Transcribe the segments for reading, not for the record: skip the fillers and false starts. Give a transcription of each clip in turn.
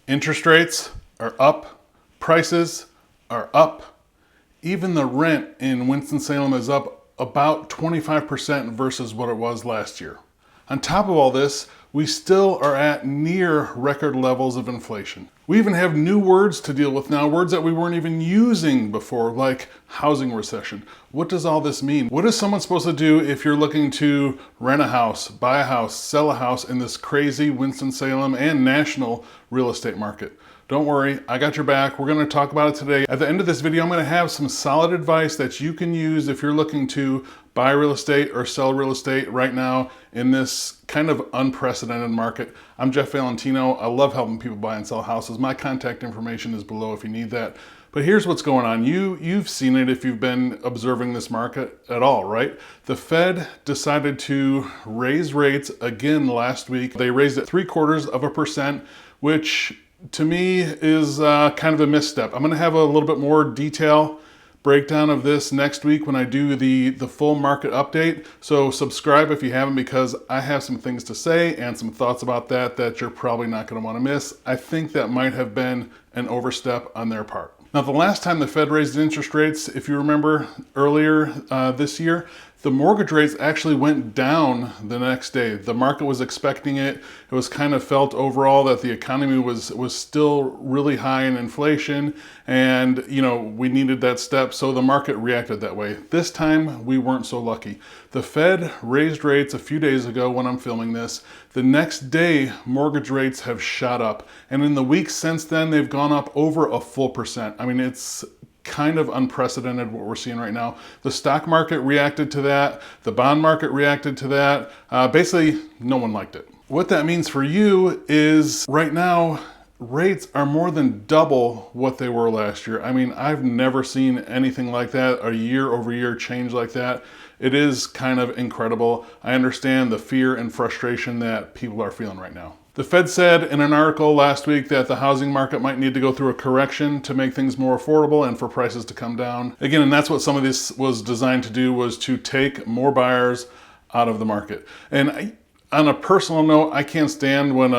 Interest rates are up, prices are up. Even the rent in Winston-Salem is up about 25% versus what it was last year. On top of all this, we still are at near record levels of inflation. We even have new words to deal with now, words that we weren't even using before, like housing recession. What does all this mean? What is someone supposed to do if you're looking to rent a house, buy a house, sell a house in this crazy Winston-Salem and national real estate market? Don't worry, I got your back. We're going to talk about it today. At the end of this video, I'm going to have some solid advice that you can use if you're looking to buy real estate or sell real estate right now in this kind of unprecedented market. I'm Jeff Valentino. I love helping people buy and sell houses. My contact information is below if you need that. But here's what's going on. You've seen it if you've been observing this market at all, right? The Fed decided to raise rates again last week. They raised it 0.75%, which to me is kind of a misstep. I'm going to have a little bit more detail breakdown of this next week when I do the full market update. So subscribe if you haven't, because I have some things to say and some thoughts about that you're probably not going to want to miss. I think that might have been an overstep on their part. Now, the last time the Fed raised interest rates, if you remember earlier this year, the mortgage rates actually went down the next day. The market was expecting it. It was kind of felt overall that the economy was still really high in inflation, and we needed that step, so the market reacted that way. This time we weren't so lucky. The Fed raised rates a few days ago when I'm filming this. The next day, mortgage rates have shot up, and in the weeks since then, they've gone up over a full percent. I mean, it's kind of unprecedented what we're seeing right now. The stock market reacted to that. The bond market reacted to that. Basically, no one liked it. What that means for you is right now, rates are more than double what they were last year. I mean, I've never seen anything like that, a year-over-year change like that. It is kind of incredible. I understand the fear and frustration that people are feeling right now. The Fed said in an article last week that the housing market might need to go through a correction to make things more affordable and for prices to come down. Again, and that's what some of this was designed to do, was to take more buyers out of the market. And on a personal note, I can't stand when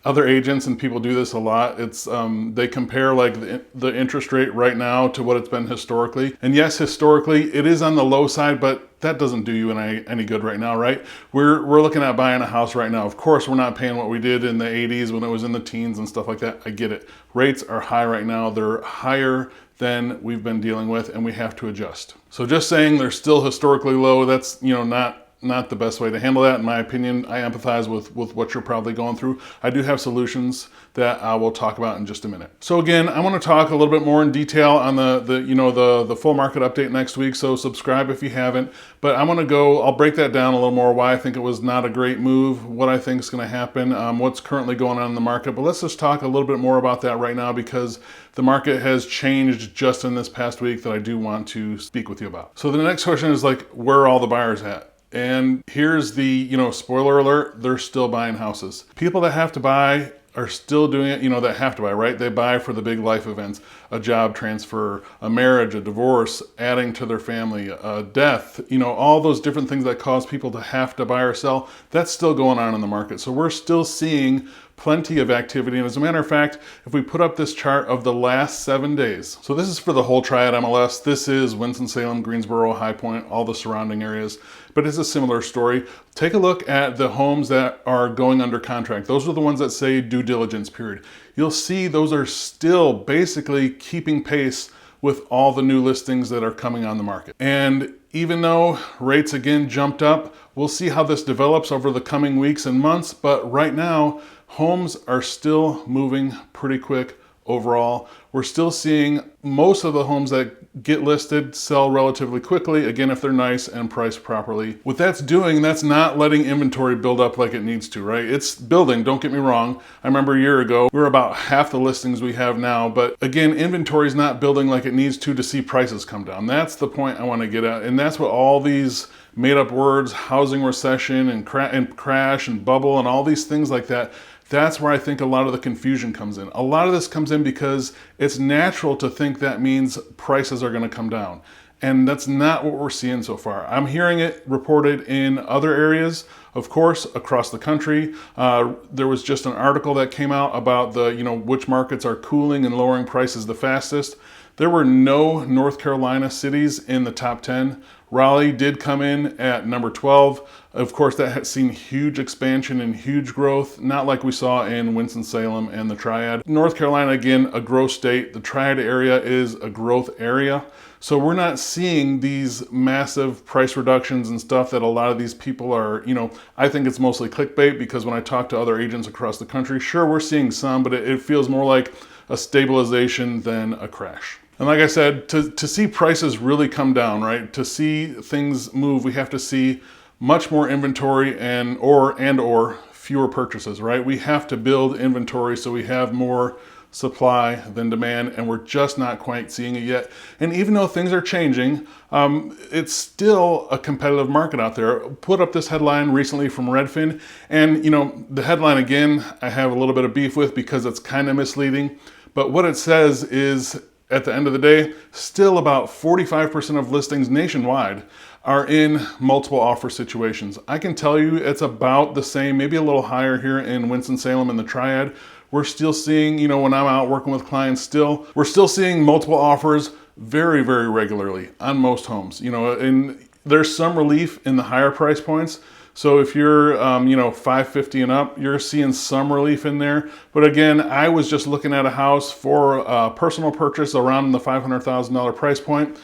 other agents and people do this a lot. It's they compare like the interest rate right now to what it's been historically. And yes, historically it is on the low side, but that doesn't do you any good right now, right? We're looking at buying a house right now. Of course, we're not paying what we did in the 80s when it was in the teens and stuff like that. I get it. Rates are high right now. They're higher than we've been dealing with, and we have to adjust. So just saying they're still historically low, that's not the best way to handle that, in my opinion. I empathize with what you're probably going through. I do have solutions that I will talk about in just a minute. So again, I want to talk a little bit more in detail on the full market update next week. So subscribe if you haven't. But I'll break that down a little more, why I think it was not a great move, what I think is going to happen, what's currently going on in the market. But let's just talk a little bit more about that right now, because the market has changed just in this past week that I do want to speak with you about. So the next question is like, where are all the buyers at? And here's the, spoiler alert, they're still buying houses. People that have to buy are still doing it, that have to buy, right? They buy for the big life events, a job transfer, a marriage, a divorce, adding to their family, a death, all those different things that cause people to have to buy or sell. That's still going on in the market. So we're still seeing plenty of activity. And as a matter of fact, if we put up this chart of the last 7 days, so this is for the whole Triad MLS. This is Winston-Salem, Greensboro, High Point, all the surrounding areas, but it's a similar story. Take a look at the homes that are going under contract. Those are the ones that say due diligence period. You'll see those are still basically keeping pace with all the new listings that are coming on the market. And even though rates again jumped up, we'll see how this develops over the coming weeks and months. But right now, homes are still moving pretty quick overall. We're still seeing most of the homes that get listed sell relatively quickly, again, if they're nice and priced properly. What that's doing, that's not letting inventory build up like it needs to, right? It's building, don't get me wrong. I remember a year ago, we were about half the listings we have now, but again, inventory is not building like it needs to see prices come down. That's the point I want to get at, and that's what all these made up words, housing recession and crash and bubble and all these things like that, that's where I think a lot of the confusion comes in. A lot of this comes in because it's natural to think that means prices are going to come down. And that's not what we're seeing so far. I'm hearing it reported in other areas, of course, across the country. There was just an article that came out about which markets are cooling and lowering prices the fastest. There were no North Carolina cities in the top 10. Raleigh did come in at number 12. Of course, that has seen huge expansion and huge growth, not like we saw in Winston-Salem and the Triad. North Carolina, again, a growth state. The Triad area is a growth area. So we're not seeing these massive price reductions and stuff that a lot of these people are, I think it's mostly clickbait, because when I talk to other agents across the country, sure, we're seeing some, but it feels more like a stabilization than a crash. And like I said, to see prices really come down, right? To see things move, we have to see much more inventory and or fewer purchases, right? We have to build inventory so we have more supply than demand, and we're just not quite seeing it yet. And even though things are changing, it's still a competitive market out there. Put up this headline recently from Redfin, and the headline, again, I have a little bit of beef with because it's kind of misleading. But what it says is, at the end of the day, still about 45% of listings nationwide are in multiple offer situations. I can tell you it's about the same, maybe a little higher here in Winston-Salem and the Triad. We're still seeing, when I'm out working with clients, we're still seeing multiple offers very, very regularly on most homes. And there's some relief in the higher price points. So if you're, $550 and up, you're seeing some relief in there. But again, I was just looking at a house for a personal purchase around the $500,000 price point.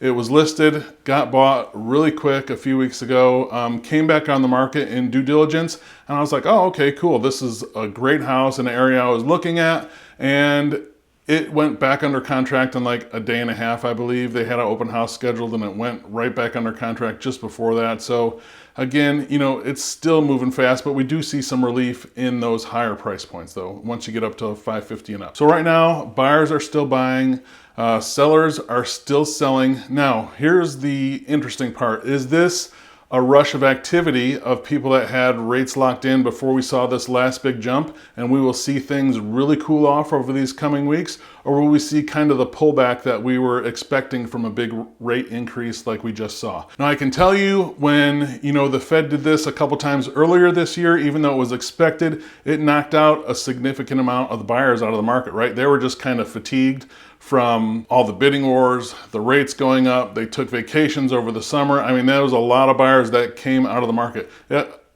It was listed, got bought really quick a few weeks ago, came back on the market in due diligence, and I was like, oh, okay, cool. This is a great house in an area I was looking at, and it went back under contract in like a day and a half, I believe. They had an open house scheduled, and it went right back under contract just before that. So again, it's still moving fast, but we do see some relief in those higher price points though, once you get up to $550 and up. So right now, buyers are still buying, sellers are still selling. Now, here's the interesting part. Is this a rush of activity of people that had rates locked in before we saw this last big jump, and we will see things really cool off over these coming weeks? Or will we see kind of the pullback that we were expecting from a big rate increase like we just saw? Now, I can tell you when, the Fed did this a couple times earlier this year, even though it was expected, it knocked out a significant amount of the buyers out of the market, right? They were just kind of fatigued from all the bidding wars, the rates going up. They took vacations over the summer. I mean, there was a lot of buyers that came out of the market.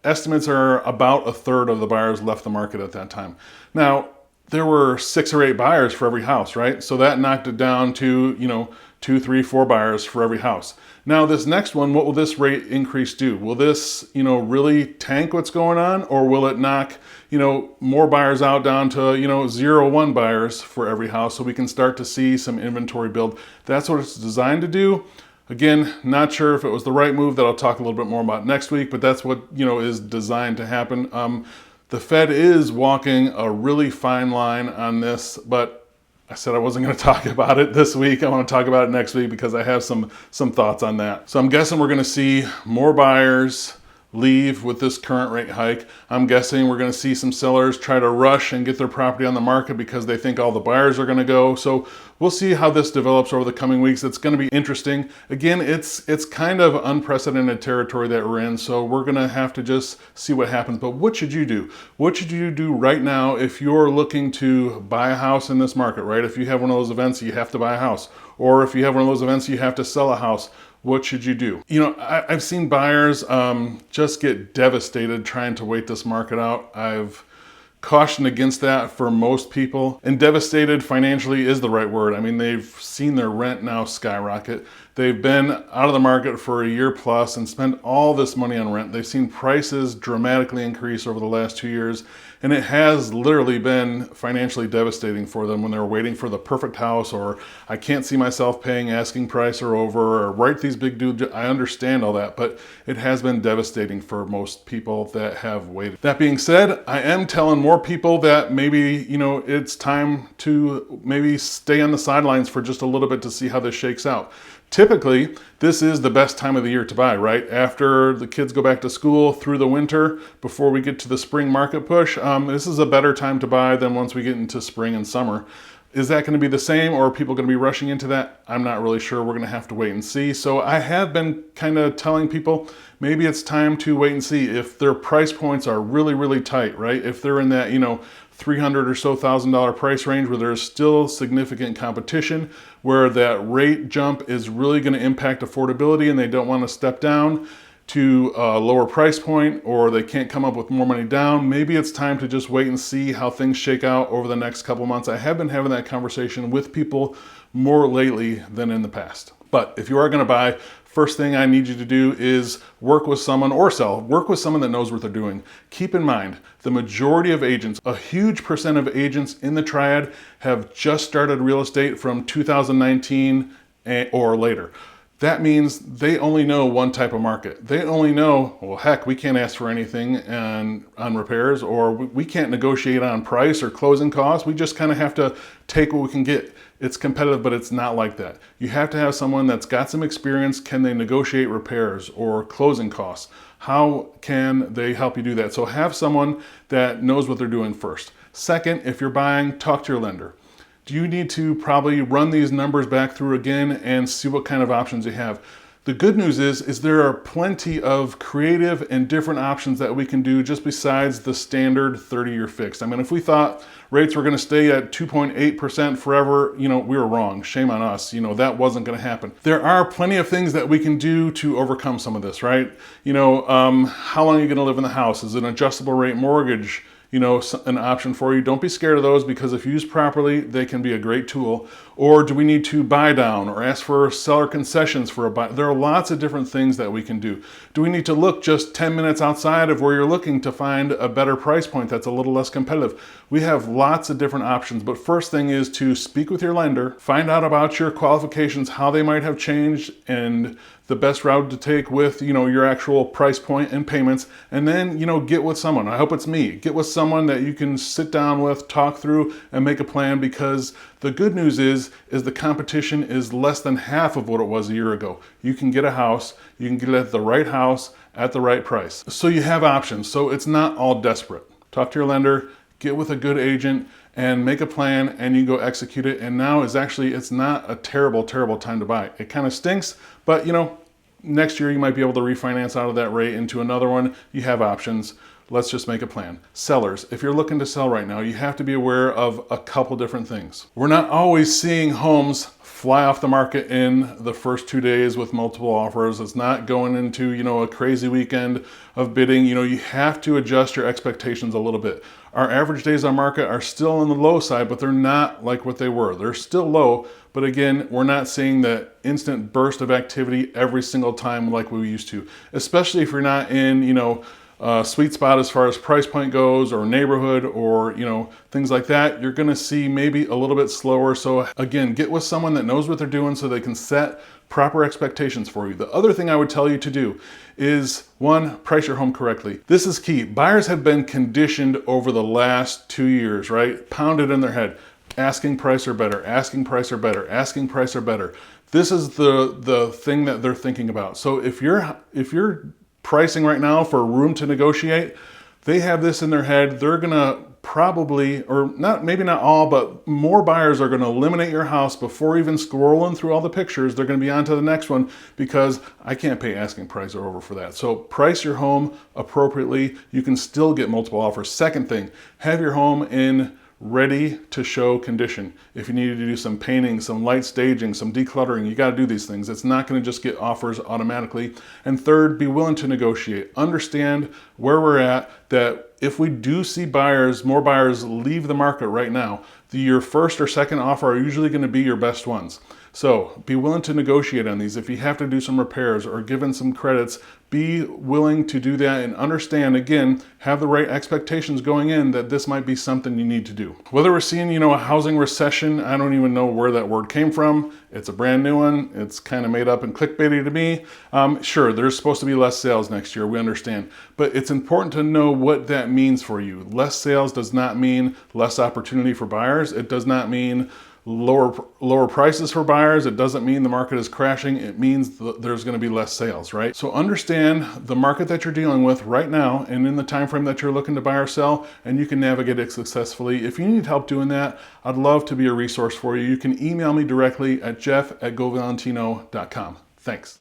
Estimates are about a third of the buyers left the market at that time. Now, there were 6 or 8 buyers for every house, right? So that knocked it down to, 2, 3, 4 buyers for every house. Now this next one, what will this rate increase do? Will this, really tank what's going on, or will it knock, more buyers out down to, 0, 1 buyers for every house, so we can start to see some inventory build? That's what it's designed to do. Again, not sure if it was the right move. That I'll talk a little bit more about next week, but that's what, is designed to happen. The Fed is walking a really fine line on this, but I said I wasn't going to talk about it this week. I want to talk about it next week because I have some thoughts on that. So I'm guessing we're going to see more buyers leave with this current rate hike. I'm guessing we're going to see some sellers try to rush and get their property on the market because they think all the buyers are going to go. So we'll see how this develops over the coming weeks. It's going to be interesting. Again, it's kind of unprecedented territory that we're in, so we're going to have to just see what happens. But what should you do? What should you do right now if you're looking to buy a house in this market, right? If you have one of those events, you have to buy a house. Or if you have one of those events, you have to sell a house. What should you do? I've seen buyers just get devastated trying to wait this market out. I've cautioned against that for most people. And devastated financially is the right word. I mean, they've seen their rent now skyrocket. They've been out of the market for a year plus and spent all this money on rent. They've seen prices dramatically increase over the last 2 years. And it has literally been financially devastating for them when they're waiting for the perfect house, or I can't see myself paying asking price or over, or write these big dudes. I understand all that, but it has been devastating for most people that have waited. That being said, I am telling more people that maybe, it's time to maybe stay on the sidelines for just a little bit to see how this shakes out. Typically, this is the best time of the year to buy, right? After the kids go back to school, through the winter, before we get to the spring market push, this is a better time to buy than once we get into spring and summer. Is that going to be the same, or are people going to be rushing into that? I'm not really sure. We're going to have to wait and see. So I have been kind of telling people maybe it's time to wait and see if their price points are really, really tight, right? If they're in that, $300 or so thousand price range where there's still significant competition, where that rate jump is really going to impact affordability and they don't want to step down to a lower price point, or they can't come up with more money down, maybe it's time to just wait and see how things shake out over the next couple months. I have been having that conversation with people more lately than in the past. But if you are going to buy, first thing I need you to do is work with someone, or sell, work with someone that knows what they're doing. Keep in mind, the majority of agents, a huge percent of agents in the Triad have just started real estate from 2019 or later. That means they only know one type of market. They only know, well, heck, we can't ask for anything on repairs, or we can't negotiate on price or closing costs. We just kind of have to take what we can get. It's competitive, but it's not like that. You have to have someone that's got some experience. Can they negotiate repairs or closing costs? How can they help you do that? So have someone that knows what they're doing first. Second, if you're buying, talk to your lender. You need to probably run these numbers back through again and see what kind of options you have. The good news is there are plenty of creative and different options that we can do just besides the standard 30-year fixed. I mean, if we thought rates were going to stay at 2.8% forever, we were wrong. Shame on us. That wasn't going to happen. There are plenty of things that we can do to overcome some of this, right? How long are you going to live in the house? Is it an adjustable rate mortgage? An option for you? Don't be scared of those, because if used properly, they can be a great tool. Or do we need to buy down or ask for seller concessions for a buy? There are lots of different things that we can do. Do we need to look just 10 minutes outside of where you're looking to find a better price point that's a little less competitive? We have lots of different options, but first thing is to speak with your lender, find out about your qualifications, how they might have changed, and the best route to take with, your actual price point and payments, and then, get with someone. I hope it's me. Get with someone that you can sit down with, talk through, and make a plan, because the good news is the competition is less than half of what it was a year ago. You can get a house, you can get it at the right house at the right price. So you have options. So it's not all desperate. Talk to your lender, get with a good agent, and make a plan, and you go execute it. And now it's not a terrible, terrible time to buy. It kind of stinks, but next year you might be able to refinance out of that rate into another one. You have options. Let's just make a plan. Sellers, if you're looking to sell right now, you have to be aware of a couple different things. We're not always seeing homes fly off the market in the first 2 days with multiple offers. It's not going into, a crazy weekend of bidding. You have to adjust your expectations a little bit. Our average days on market are still on the low side, but they're not like what they were. They're still low, but again, we're not seeing that instant burst of activity every single time like we used to, especially if you're not in, sweet spot as far as price point goes, or neighborhood, or things like that. You're going to see maybe a little bit slower. So again, get with someone that knows what they're doing so they can set proper expectations for you. The other thing I would tell you to do is, one, price your home correctly. This is key. Buyers have been conditioned over the last 2 years, right? Pounded in their head. Asking price or better, asking price or better, asking price or better. This is the thing that they're thinking about. So if you're pricing right now for room to negotiate, they have this in their head. They're gonna probably, or not, maybe not all, but more buyers are gonna eliminate your house before even scrolling through all the pictures. They're gonna be on to the next one, because I can't pay asking price or over for that. So price your home appropriately. You can still get multiple offers. Second thing, have your home in ready to show condition. If you need to do some painting, some light staging, some decluttering, you got to do these things. It's not going to just get offers automatically. And third, be willing to negotiate. Understand where we're at, that if we do see more buyers leave the market right now, your first or second offer are usually going to be your best ones. So be willing to negotiate on these. If you have to do some repairs or give in some credits, be willing to do that, and understand, again, have the right expectations going in that this might be something you need to do. Whether we're seeing, a housing recession, I don't even know where that word came from. It's a brand new one. It's kind of made up and clickbaity to me. Sure, there's supposed to be less sales next year. We understand. But it's important to know what that means for you. Less sales does not mean less opportunity for buyers. It does not mean lower prices for buyers, it doesn't mean the market is crashing. It means there's going to be less sales, right? So understand the market that you're dealing with right now and in the time frame that you're looking to buy or sell, and you can navigate it successfully. If you need help doing that, I'd love to be a resource for you. You can email me directly at jeff@govalentino.com. Thanks.